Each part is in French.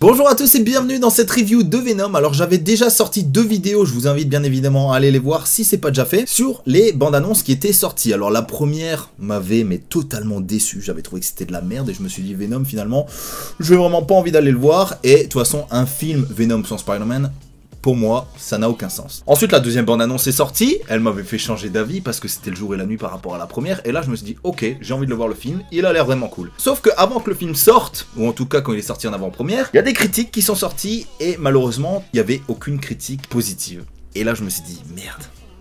Bonjour à tous et bienvenue dans cette review de Venom. Alors j'avais déjà sorti 2 vidéos, je vous invite bien évidemment à aller les voir si c'est pas déjà fait, sur les bandes annonces qui étaient sorties. Alors la première m'avait totalement déçu, j'avais trouvé que c'était de la merde et je me suis dit Venom finalement, j'ai vraiment pas envie d'aller le voir. Et de toute façon un film Venom sans Spider-Man, pour moi, ça n'a aucun sens. Ensuite, la deuxième bande-annonce est sortie. Elle m'avait fait changer d'avis parce que c'était le jour et la nuit par rapport à la première. Et là, je me suis dit, ok, j'ai envie de le voir le film. Il a l'air vraiment cool. Sauf que avant que le film sorte, ou en tout cas quand il est sorti en avant-première, il y a des critiques qui sont sorties et malheureusement, il n'y avait aucune critique positive. Et là, je me suis dit,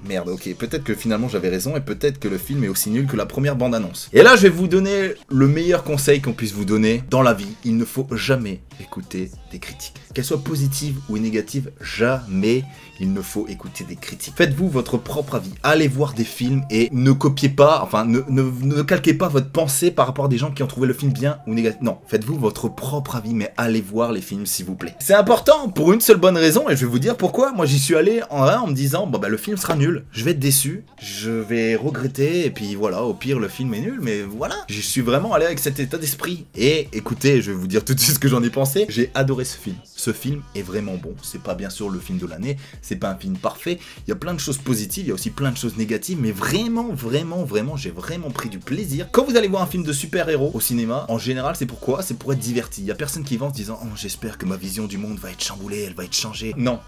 merde, ok, peut-être que finalement j'avais raison et peut-être que le film est aussi nul que la première bande-annonce. Et là, je vais vous donner le meilleur conseil qu'on puisse vous donner dans la vie. Il ne faut jamais écouter des critiques. Qu'elles soient positives ou négatives, jamais il ne faut écouter des critiques. Faites-vous votre propre avis. Allez voir des films et ne copiez pas, enfin, ne calquez pas votre pensée par rapport à des gens qui ont trouvé le film bien ou négatif. Non, faites-vous votre propre avis, mais allez voir les films s'il vous plaît. C'est important pour une seule bonne raison et je vais vous dire pourquoi. Moi, j'y suis allé en me disant, bon bah le film sera nul, je vais être déçu, je vais regretter et puis voilà, au pire le film est nul, mais voilà. J'y suis vraiment allé avec cet état d'esprit. Et écoutez, je vais vous dire tout de suite ce que j'en ai pensé. J'ai adoré ce film. Ce film est vraiment bon. C'est pas bien sûr le film de l'année, c'est pas un film parfait. Il y a plein de choses positives, il y a aussi plein de choses négatives, mais vraiment, j'ai vraiment pris du plaisir. Quand vous allez voir un film de super-héros au cinéma, en général, c'est pourquoi? C'est pour être diverti. Il y a personne qui va en se disant, oh, j'espère que ma vision du monde va être chamboulée, elle va être changée. Non,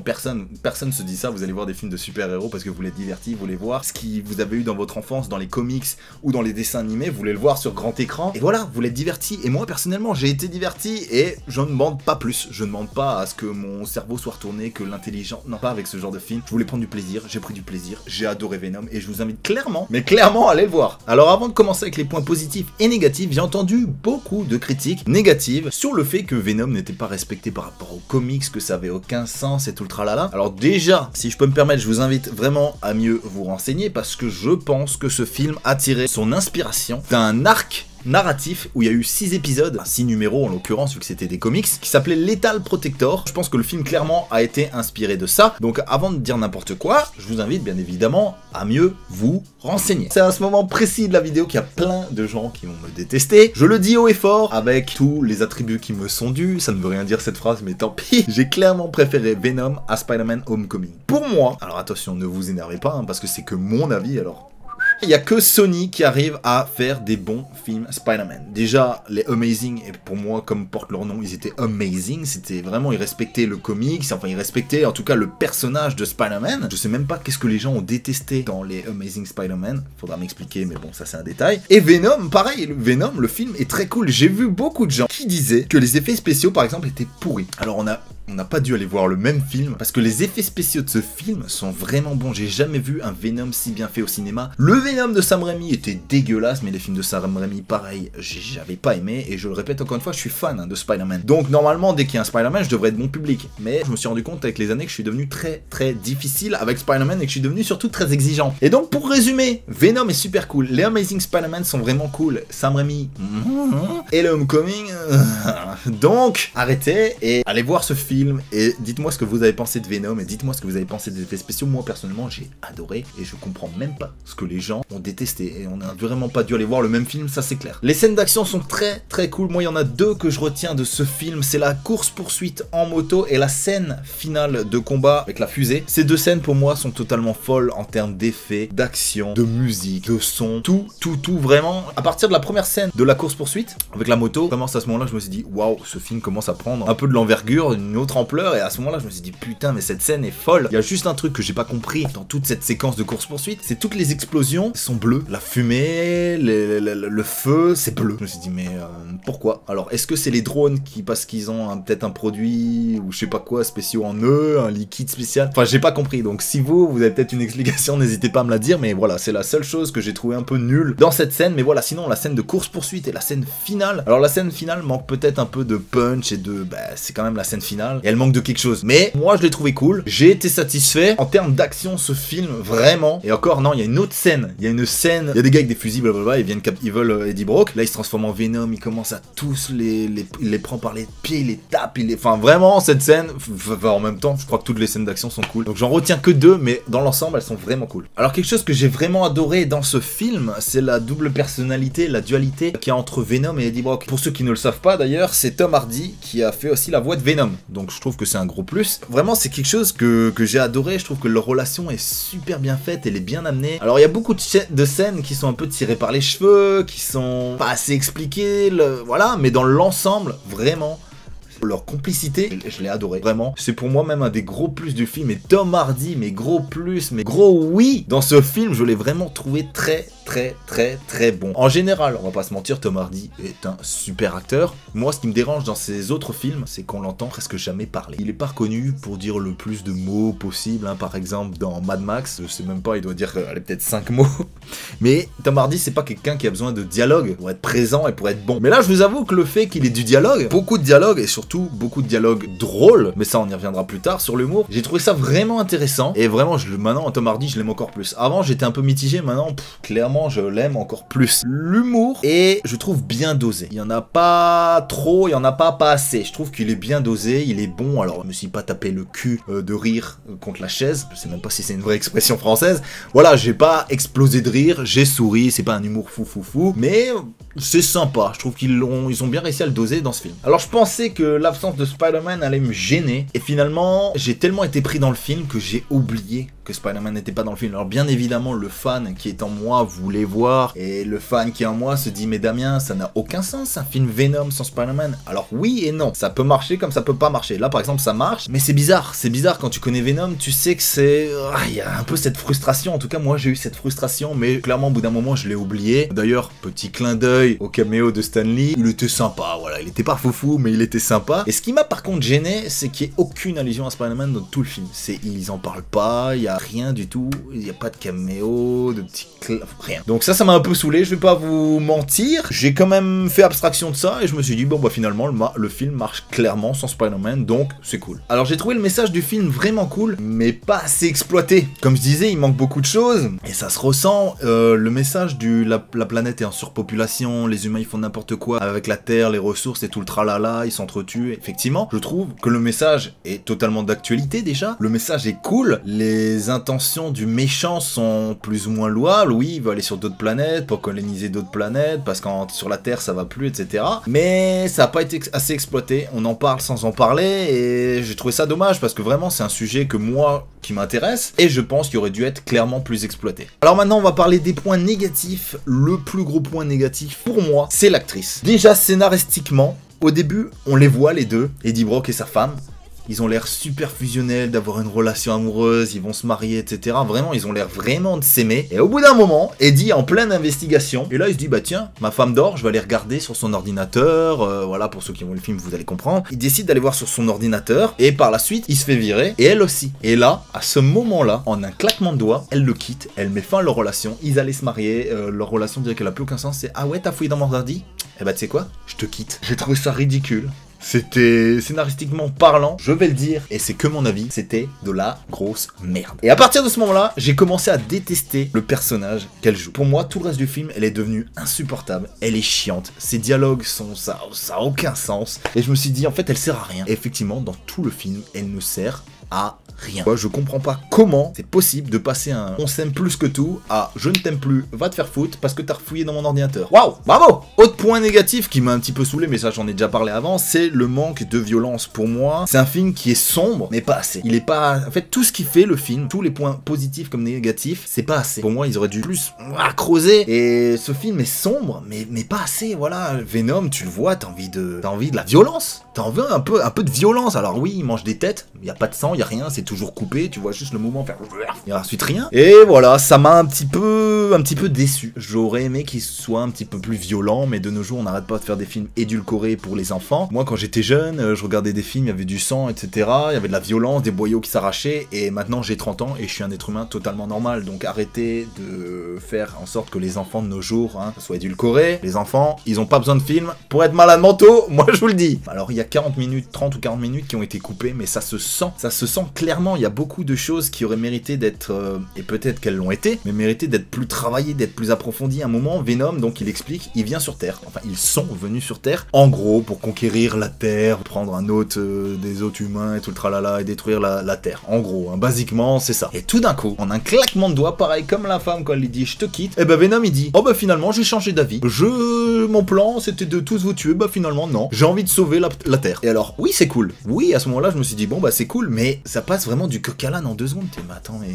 personne se dit ça. Vous allez voir des films de super-héros parce que vous voulez être diverti, vous voulez voir ce que vous avez eu dans votre enfance, dans les comics ou dans les dessins animés, vous voulez le voir sur grand écran. Et voilà, vous voulez être diverti. Et moi, personnellement, j'ai été diverti et je ne demande pas plus. Je ne demande pas à ce que mon cerveau soit retourné, que l'intelligence... Non, pas avec ce genre de film. Je voulais prendre du plaisir, j'ai pris du plaisir, j'ai adoré Venom et je vous invite clairement, mais clairement à aller le voir. Alors avant de commencer avec les points positifs et négatifs, j'ai entendu beaucoup de critiques négatives sur le fait que Venom n'était pas respecté par rapport aux comics, que ça avait aucun sens et tout le tralala. Alors déjà, si je peux me permettre, je vous invite vraiment à mieux vous renseigner parce que je pense que ce film a tiré son inspiration d'un arc narratif où il y a eu 6 épisodes, 6 numéros en l'occurrence vu que c'était des comics, qui s'appelait Lethal Protector. Je pense que le film clairement a été inspiré de ça. Donc avant de dire n'importe quoi, je vous invite bien évidemment à mieux vous renseigner. C'est à ce moment précis de la vidéo qu'il y a plein de gens qui vont me détester. Je le dis haut et fort avec tous les attributs qui me sont dus. Ça ne veut rien dire cette phrase mais tant pis. J'ai clairement préféré Venom à Spider-Man Homecoming. Pour moi, alors attention ne vous énervez pas parce que c'est que mon avis alors. Il n'y a que Sony qui arrive à faire des bons films Spider-Man. Déjà, les Amazing, et pour moi, comme porte leur nom, ils étaient amazing. C'était vraiment, ils respectaient le comics, enfin, ils respectaient en tout cas le personnage de Spider-Man. Je sais même pas qu'est-ce que les gens ont détesté dans les Amazing Spider-Man. Faudra m'expliquer, mais bon, ça c'est un détail. Et Venom, pareil, Venom, le film est très cool. J'ai vu beaucoup de gens qui disaient que les effets spéciaux, par exemple, étaient pourris. Alors on n'a pas dû aller voir le même film parce que les effets spéciaux de ce film sont vraiment bons. J'ai jamais vu un Venom si bien fait au cinéma. Le Venom de Sam Raimi était dégueulasse, mais les films de Sam Raimi, pareil, j'avais pas aimé. Et je le répète encore une fois, je suis fan de Spider-Man. Donc normalement, dès qu'il y a un Spider-Man, je devrais être bon public. Mais je me suis rendu compte avec les années que je suis devenu très difficile avec Spider-Man et que je suis devenu surtout très exigeant. Et donc pour résumer, Venom est super cool. Les Amazing Spider-Man sont vraiment cool. Sam Raimi, et le Homecoming, donc arrêtez et allez voir ce film. Et dites-moi ce que vous avez pensé de Venom et dites-moi ce que vous avez pensé des effets spéciaux. Moi personnellement j'ai adoré et je comprends même pas ce que les gens ont détesté et on n'a vraiment pas dû aller voir le même film, ça c'est clair. Les scènes d'action sont très cool. Moi il y en a 2 que je retiens de ce film, c'est la course poursuite en moto et la scène finale de combat avec la fusée. Ces 2 scènes pour moi sont totalement folles en termes d'effets, d'action, de musique, de son, tout vraiment. À partir de la première scène de la course poursuite avec la moto, vraiment à ce moment là je me suis dit waouh, ce film commence à prendre un peu de l'envergure, une autre ampleur et à ce moment là je me suis dit putain mais cette scène est folle. Il y a juste un truc que j'ai pas compris dans toute cette séquence de course poursuite, c'est toutes les explosions sont bleues, la fumée, le feu c'est bleu. Je me suis dit mais pourquoi? Alors est-ce que c'est les drones qui parce qu'ils ont peut-être un produit ou je sais pas quoi spéciaux en eux, un liquide spécial, enfin j'ai pas compris. Donc si vous avez peut-être une explication n'hésitez pas à me la dire, mais voilà c'est la seule chose que j'ai trouvé un peu nulle dans cette scène. Mais voilà sinon la scène de course poursuite et la scène finale, alors la scène finale manque peut-être un peu de punch et de c'est quand même la scène finale. finale et elle manque de quelque chose. Mais moi je l'ai trouvé cool, j'ai été satisfait. En termes d'action, ce film, vraiment. Et encore, non, il y a une autre scène. Il y a une scène, il y a des gars avec des fusils, blablabla, ils veulent Eddie Brock. Là, il se transforme en Venom, il commence à tous il les prend par les pieds, il les tape, enfin vraiment, cette scène, en même temps, je crois que toutes les scènes d'action sont cool. Donc j'en retiens que 2, mais dans l'ensemble, elles sont vraiment cool. Alors quelque chose que j'ai vraiment adoré dans ce film, c'est la double personnalité, la dualité qu'il y a entre Venom et Eddie Brock. Pour ceux qui ne le savent pas d'ailleurs, c'est Tom Hardy qui a fait aussi la voix de Venom. Donc je trouve que c'est un gros plus. Vraiment, c'est quelque chose que j'ai adoré. Je trouve que leur relation est super bien faite, elle est bien amenée. Alors il y a beaucoup de scènes qui sont un peu tirées par les cheveux, qui sont pas assez expliquées, voilà, mais dans l'ensemble, vraiment, leur complicité, je l'ai adoré, vraiment. C'est pour moi même un des gros plus du film. Et Tom Hardy, mes gros plus, mes gros oui, dans ce film, je l'ai vraiment trouvé très bon. En général, on va pas se mentir, Tom Hardy est un super acteur. Moi, ce qui me dérange dans ses autres films, c'est qu'on l'entend presque jamais parler. Il est pas reconnu pour dire le plus de mots possible, hein. Par exemple, dans Mad Max, je sais même pas, il doit dire peut-être 5 mots. Mais Tom Hardy, c'est pas quelqu'un qui a besoin de dialogue pour être présent et pour être bon. Mais là, je vous avoue que le fait qu'il ait du dialogue, beaucoup de dialogue, et surtout beaucoup de dialogue drôle, mais ça on y reviendra plus tard sur l'humour, j'ai trouvé ça vraiment intéressant. Et vraiment, maintenant, Tom Hardy, je l'aime encore plus. Avant, j'étais un peu mitigé, maintenant, clairement, je l'aime encore plus. L'humour est, je trouve, bien dosé. Il y en a pas trop, il y en a pas assez. Je trouve qu'il est bien dosé, il est bon. Alors, je me suis pas tapé le cul de rire contre la chaise. Je sais même pas si c'est une vraie expression française. Voilà, j'ai pas explosé de rire, j'ai souri. C'est pas un humour fou, mais c'est sympa. Je trouve qu'ils ont bien réussi à le doser dans ce film. Alors, je pensais que l'absence de Spider-Man allait me gêner. Et finalement, j'ai tellement été pris dans le film que j'ai oublié que Spider-Man n'était pas dans le film. Alors bien évidemment, le fan qui est en moi voulait voir, et le fan qui est en moi se dit, mais Damien, ça n'a aucun sens un film Venom sans Spider-Man. Alors oui et non, ça peut marcher comme ça peut pas marcher. Là par exemple ça marche, mais c'est bizarre quand tu connais Venom, tu sais que c'est... il y a un peu cette frustration, en tout cas moi j'ai eu cette frustration, mais clairement au bout d'un moment je l'ai oublié. D'ailleurs, petit clin d'œil au caméo de Stan Lee, il était sympa, voilà, il était pas foufou, mais il était sympa. Et ce qui m'a par contre gêné, c'est qu'il n'y ait aucune allusion à Spider-Man dans tout le film. Ils en parlent pas, il y a rien du tout, il n'y a pas de caméo, de petits rien. Donc ça m'a un peu saoulé, je vais pas vous mentir. J'ai quand même fait abstraction de ça et je me suis dit, bon bah finalement le film marche clairement sans Spider-Man, donc c'est cool. Alors j'ai trouvé le message du film vraiment cool, mais pas assez exploité. Comme je disais, il manque beaucoup de choses et ça se ressent. Le message la planète est en surpopulation, les humains ils font n'importe quoi avec la terre, les ressources et tout le tralala, ils s'entretuent. Effectivement, je trouve que le message est totalement d'actualité déjà. Le message est cool, les intentions du méchant sont plus ou moins louables. Oui, il veut aller sur d'autres planètes pour coloniser d'autres planètes parce que sur la Terre ça va plus, etc. Mais ça n'a pas été assez exploité. On en parle sans en parler et j'ai trouvé ça dommage parce que vraiment c'est un sujet que moi qui m'intéresse et je pense qu'il aurait dû être clairement plus exploité. Alors maintenant on va parler des points négatifs. Le plus gros point négatif pour moi, c'est l'actrice. Déjà scénaristiquement, au début on les voit les deux, Eddie Brock et sa femme. Ils ont l'air super fusionnels, d'avoir une relation amoureuse, ils vont se marier, etc. Vraiment, ils ont l'air vraiment de s'aimer. Et au bout d'un moment, Eddie est en pleine investigation. Et là, il se dit, bah tiens, ma femme dort, je vais aller regarder sur son ordinateur. Voilà, pour ceux qui ont vu le film, vous allez comprendre. Il décide d'aller voir sur son ordinateur. Et par la suite, il se fait virer. Et elle aussi. Et là, à ce moment-là, en un claquement de doigts, elle le quitte. Elle met fin à leur relation. Ils allaient se marier. Leur relation dirait qu'elle a plus aucun sens. C'est, ah ouais, t'as fouillé dans mon ordi? Eh bah tu sais quoi? Je te quitte. J'ai trouvé ça ridicule. C'était scénaristiquement parlant, je vais le dire, et c'est que mon avis, c'était de la grosse merde. Et à partir de ce moment-là, j'ai commencé à détester le personnage qu'elle joue. Pour moi, tout le reste du film, elle est devenue insupportable, elle est chiante, ses dialogues sont... ça a aucun sens. Et je me suis dit, en fait, elle sert à rien. Et effectivement, dans tout le film, elle ne sert à rien. Je comprends pas comment c'est possible de passer un on s'aime plus que tout à je ne t'aime plus, va te faire foutre parce que t'as refouillé dans mon ordinateur. Waouh, bravo. Autre point négatif qui m'a un petit peu saoulé, mais ça j'en ai déjà parlé avant, c'est le manque de violence. Pour moi, c'est un film qui est sombre, mais pas assez. Il est pas... En fait, tout ce qui fait le film, tous les points positifs comme négatifs, c'est pas assez. Pour moi, ils auraient dû plus creuser. Et ce film est sombre, mais pas assez, voilà. Venom, tu le vois, t'as envie de la violence. T'as envie un peu de violence. Alors oui, il mange des têtes, il y a pas de sang, il y a rien, c'est toujours coupé, tu vois juste le mouvement faire... Il y a ensuite rien. Et voilà, ça m'a un petit peu déçu. J'aurais aimé qu'il soit un petit peu plus violent, mais de nos jours, on n'arrête pas de faire des films édulcorés pour les enfants. Moi, quand j'étais jeune, je regardais des films, il y avait du sang, etc. Il y avait de la violence, des boyaux qui s'arrachaient, et maintenant j'ai 30 ans et je suis un être humain totalement normal. Donc arrêtez de faire en sorte que les enfants de nos jours soient édulcorés. Les enfants, ils ont pas besoin de films pour être malades mentaux, moi je vous le dis. Alors il y a 40 minutes, 30 ou 40 minutes qui ont été coupées, mais ça se sent clairement. Il y a beaucoup de choses qui auraient mérité d'être, et peut-être qu'elles l'ont été, mais mérité d'être plus travaillées, d'être plus approfondies. À un moment, Venom, donc il explique, il vient sur Terre, enfin ils sont venus sur Terre, en gros pour conquérir la Terre, prendre un hôte, des hôtes humains et tout le tralala et détruire la Terre. En gros, basiquement c'est ça. Et tout d'un coup, en un claquement de doigts, pareil comme la femme quand elle lui dit je te quitte, et ben Venom il dit oh bah finalement j'ai changé d'avis, mon plan c'était de tous vous tuer, bah finalement non, j'ai envie de sauver la Terre. Et alors oui c'est cool, oui à ce moment là je me suis dit bon bah c'est cool, mais ça passe vraiment du coq à l'âne en 2 secondes. Mais attends, mais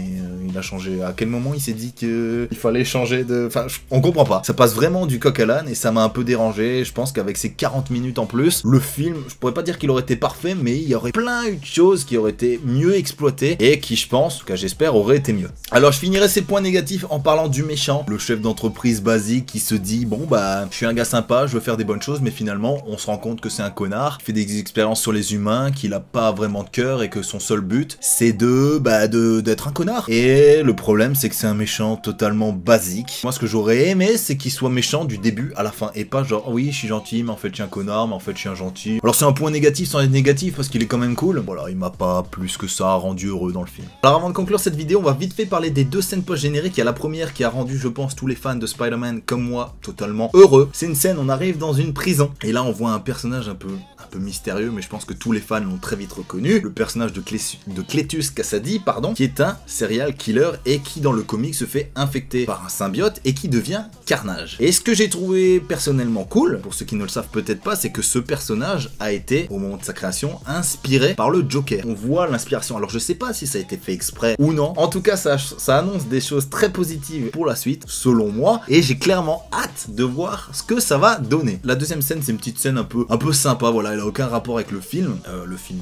il a changé, à quel moment il s'est dit qu'il fallait changer de... Enfin on comprend pas, ça passe vraiment du coq à l'âne et ça m'a un peu dérangé. Je pense qu'avec ces 40 minutes en plus, le film, je pourrais pas dire qu'il aurait été parfait, mais il y aurait plein de choses qui auraient été mieux exploitées et qui je pense, en tout cas j'espère, auraient été mieux. Alors je finirai ces points négatifs en parlant du méchant, le chef d'entreprise basique qui se dit bon bah je suis un gars sympa, je veux faire des bonnes choses, mais finalement on se rend compte que c'est un connard, qui fait des expériences sur les humains, qu'il a pas vraiment de cœur et que son seul but c'est d'être un connard. Et le problème c'est que c'est un méchant totalement basique. Moi ce que j'aurais aimé c'est qu'il soit méchant du début à la fin et pas genre oui je suis gentil mais en fait je suis un connard, mais en fait je suis un gentil. Alors c'est un point négatif sans être négatif parce qu'il est quand même cool. Voilà, il m'a pas plus que ça rendu heureux dans le film. Alors avant de conclure cette vidéo, on va vite fait parler des 2 scènes post-génériques. Il y a la première qui a rendu je pense tous les fans de Spider-Man comme moi totalement heureux. C'est une scène, on arrive dans une prison et là on voit un personnage un peu mystérieux, mais je pense que tous les fans l'ont très vite reconnu, le personnage de Cletus Kasady, pardon, qui est un serial killer et qui dans le comic se fait infecter par un symbiote et qui devient Carnage. Et ce que j'ai trouvé personnellement cool, pour ceux qui ne le savent peut-être pas, c'est que ce personnage a été, au moment de sa création, inspiré par le Joker. On voit l'inspiration, alors je sais pas si ça a été fait exprès ou non, en tout cas ça annonce des choses très positives pour la suite, selon moi, et j'ai clairement hâte de voir ce que ça va donner. La deuxième scène, c'est une petite scène un peu sympa, voilà, elle a aucun rapport avec le film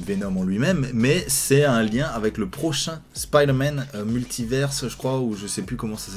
Venom en lui-même, mais c'est un lien avec le prochain Spider-Man multiverse, je crois, ou je sais plus comment ça,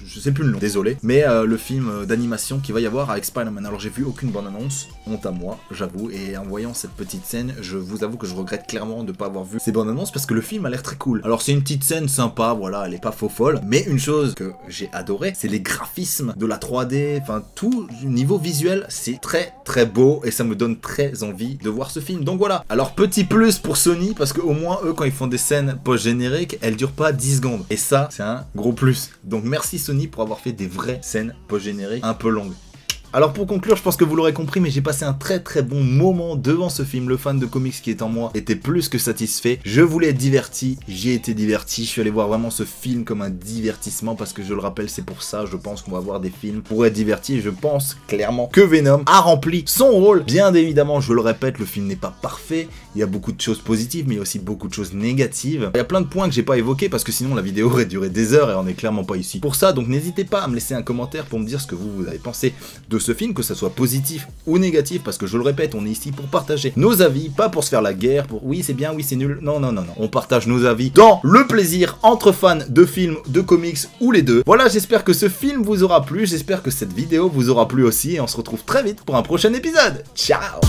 je sais plus le nom, désolé, mais le film d'animation qu'il va y avoir avec Spider-Man. Alors j'ai vu aucune bande-annonce, honte à moi, j'avoue, et en voyant cette petite scène, je vous avoue que je regrette clairement de pas avoir vu ces bandes-annonces parce que le film a l'air très cool. Alors c'est une petite scène sympa, voilà, elle est pas faux folle, mais une chose que j'ai adoré, c'est les graphismes de la 3D, enfin tout niveau visuel, c'est très très beau et ça me donne très envie de voir ce film. Donc voilà. Alors petit plus pour Sony parce que au moins eux quand ils font des scènes post-génériques, elles durent pas 10 secondes. Et ça, c'est un gros plus. Donc merci Sony pour avoir fait des vraies scènes post-génériques un peu longues. Alors pour conclure, je pense que vous l'aurez compris, mais j'ai passé un très très bon moment devant ce film. Le fan de comics qui est en moi était plus que satisfait. Je voulais être diverti, j'ai été diverti. Je suis allé voir vraiment ce film comme un divertissement parce que je le rappelle, c'est pour ça, je pense qu'on va voir des films pour être diverti. Et je pense clairement que Venom a rempli son rôle. Bien évidemment, je le répète, le film n'est pas parfait. Il y a beaucoup de choses positives, mais il y a aussi beaucoup de choses négatives. Il y a plein de points que j'ai pas évoqués parce que sinon la vidéo aurait duré des heures et on n'est clairement pas ici pour ça. Donc n'hésitez pas à me laisser un commentaire pour me dire ce que vous avez pensé de ce film, que ça soit positif ou négatif, parce que je le répète, on est ici pour partager nos avis, pas pour se faire la guerre, pour oui c'est bien, oui c'est nul, non, on partage nos avis dans le plaisir entre fans de films, de comics ou les deux. Voilà, j'espère que ce film vous aura plu, j'espère que cette vidéo vous aura plu aussi, et on se retrouve très vite pour un prochain épisode. Ciao.